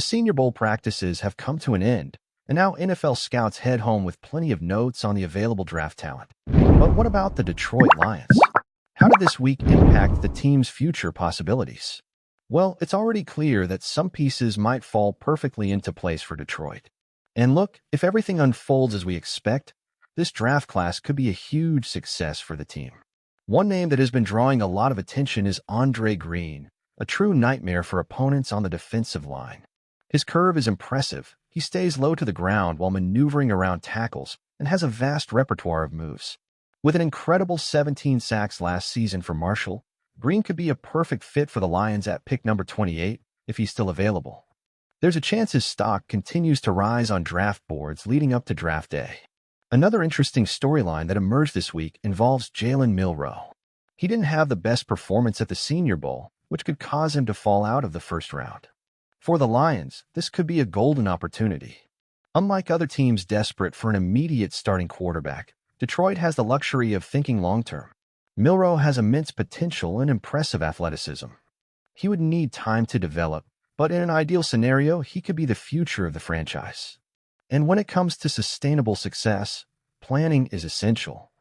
Senior Bowl practices have come to an end, and now NFL scouts head home with plenty of notes on the available draft talent. But what about the Detroit Lions? How did this week impact the team's future possibilities? Well, it's already clear that some pieces might fall perfectly into place for Detroit. And look, if everything unfolds as we expect, this draft class could be a huge success for the team. One name that has been drawing a lot of attention is Andre Green, a true nightmare for opponents on the defensive line. His curve is impressive. He stays low to the ground while maneuvering around tackles and has a vast repertoire of moves. With an incredible 17 sacks last season for Marshall, Green could be a perfect fit for the Lions at pick number 28 if he's still available. There's a chance his stock continues to rise on draft boards leading up to draft day. Another interesting storyline that emerged this week involves Jalen Milroe. He didn't have the best performance at the Senior Bowl, which could cause him to fall out of the first round. For the Lions, this could be a golden opportunity. Unlike other teams desperate for an immediate starting quarterback, Detroit has the luxury of thinking long-term. Milroe has immense potential and impressive athleticism. He would need time to develop, but in an ideal scenario, he could be the future of the franchise. And when it comes to sustainable success, planning is essential.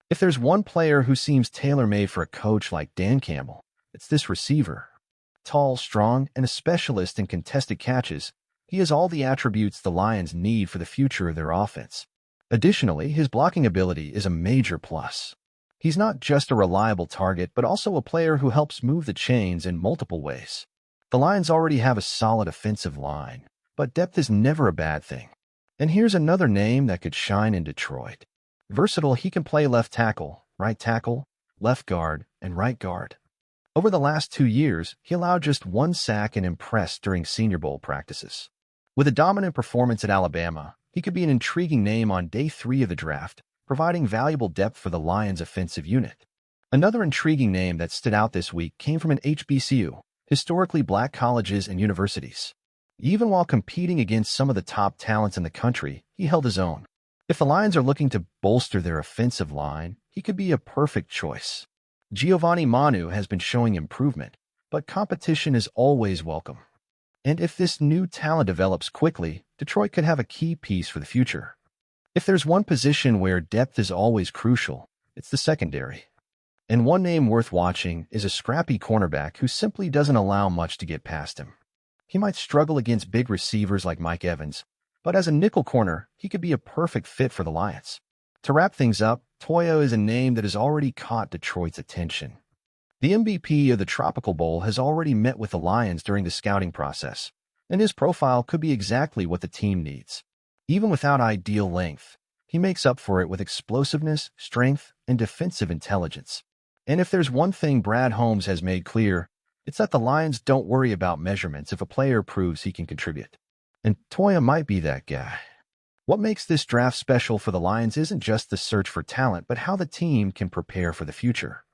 If there's one player who seems tailor-made for a coach like Dan Campbell, it's this receiver. Tall, strong, and a specialist in contested catches, he has all the attributes the Lions need for the future of their offense. Additionally, his blocking ability is a major plus. He's not just a reliable target, but also a player who helps move the chains in multiple ways. The Lions already have a solid offensive line, but depth is never a bad thing. And here's another name that could shine in Detroit. Versatile, he can play left tackle, left guard, and right guard. Over the last 2 years, he allowed just 1 sack and impressed during Senior Bowl practices. With a dominant performance at Alabama, he could be an intriguing name on day 3 of the draft, providing valuable depth for the Lions' offensive unit. Another intriguing name that stood out this week came from an HBCU, historically black colleges and universities. Even while competing against some of the top talents in the country, he held his own. If the Lions are looking to bolster their offensive line, he could be a perfect choice. Giovanni Manu has been showing improvement, but competition is always welcome. And if this new talent develops quickly, Detroit could have a key piece for the future. If there's one position where depth is always crucial, it's the secondary. And one name worth watching is a scrappy cornerback who simply doesn't allow much to get past him. He might struggle against big receivers like Mike Evans, but as a nickel corner, he could be a perfect fit for the Lions. To wrap things up, Toya is a name that has already caught Detroit's attention. The MVP of the Tropical Bowl has already met with the Lions during the scouting process, and his profile could be exactly what the team needs. Even without ideal length, he makes up for it with explosiveness, strength, and defensive intelligence. And if there's one thing Brad Holmes has made clear, it's that the Lions don't worry about measurements if a player proves he can contribute. And Toya might be that guy. What makes this draft special for the Lions isn't just the search for talent, but how the team can prepare for the future.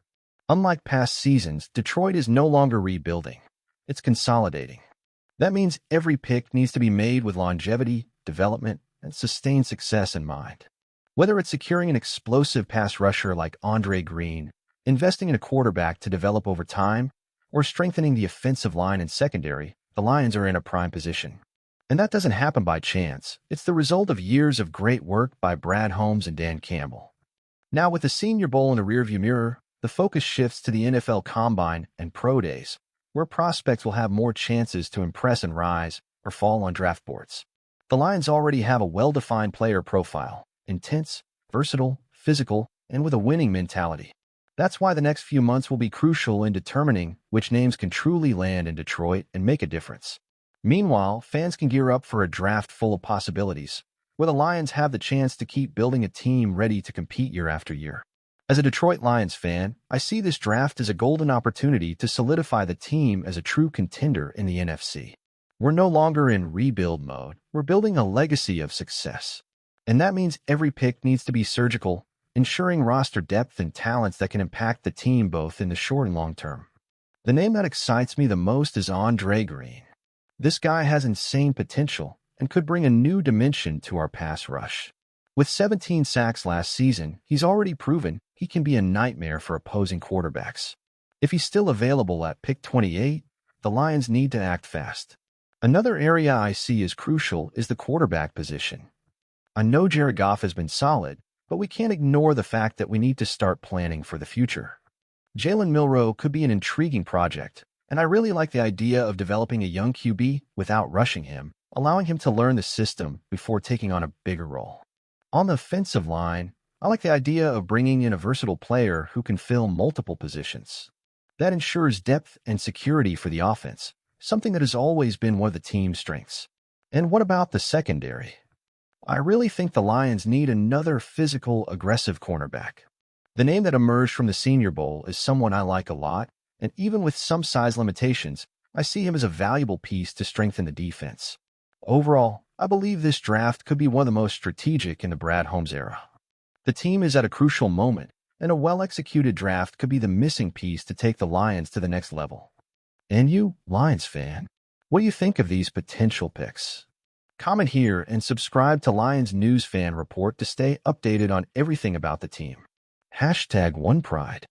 Unlike past seasons, Detroit is no longer rebuilding. It's consolidating. That means every pick needs to be made with longevity, development, and sustained success in mind. Whether it's securing an explosive pass rusher like Andre Green, investing in a quarterback to develop over time, or strengthening the offensive line and secondary, the Lions are in a prime position. And that doesn't happen by chance. It's the result of years of great work by Brad Holmes and Dan Campbell. Now, with the Senior Bowl in the rearview mirror, the focus shifts to the NFL Combine and Pro Days, where prospects will have more chances to impress and rise or fall on draft boards. The Lions already have a well-defined player profile, intense, versatile, physical, and with a winning mentality. That's why the next few months will be crucial in determining which names can truly land in Detroit and make a difference. Meanwhile, fans can gear up for a draft full of possibilities, where the Lions have the chance to keep building a team ready to compete year after year. As a Detroit Lions fan, I see this draft as a golden opportunity to solidify the team as a true contender in the NFC. We're no longer in rebuild mode. We're building a legacy of success. And that means every pick needs to be surgical, ensuring roster depth and talents that can impact the team both in the short and long term. The name that excites me the most is Andre Green. This guy has insane potential and could bring a new dimension to our pass rush. With 17 sacks last season, he's already proven he can be a nightmare for opposing quarterbacks. If he's still available at pick 28, the Lions need to act fast. Another area I see as crucial is the quarterback position. I know Jared Goff has been solid, but we can't ignore the fact that we need to start planning for the future. Jalen Milroe could be an intriguing project, and I really like the idea of developing a young QB without rushing him, allowing him to learn the system before taking on a bigger role. On the offensive line, I like the idea of bringing in a versatile player who can fill multiple positions. That ensures depth and security for the offense, something that has always been one of the team's strengths. And what about the secondary? I really think the Lions need another physical, aggressive cornerback. The name that emerged from the Senior Bowl is someone I like a lot, and even with some size limitations, I see him as a valuable piece to strengthen the defense. Overall, I believe this draft could be one of the most strategic in the Brad Holmes era. The team is at a crucial moment, and a well-executed draft could be the missing piece to take the Lions to the next level. And you, Lions fan, what do you think of these potential picks? Comment here and subscribe to Lions News Fan Report to stay updated on everything about the team. #OnePride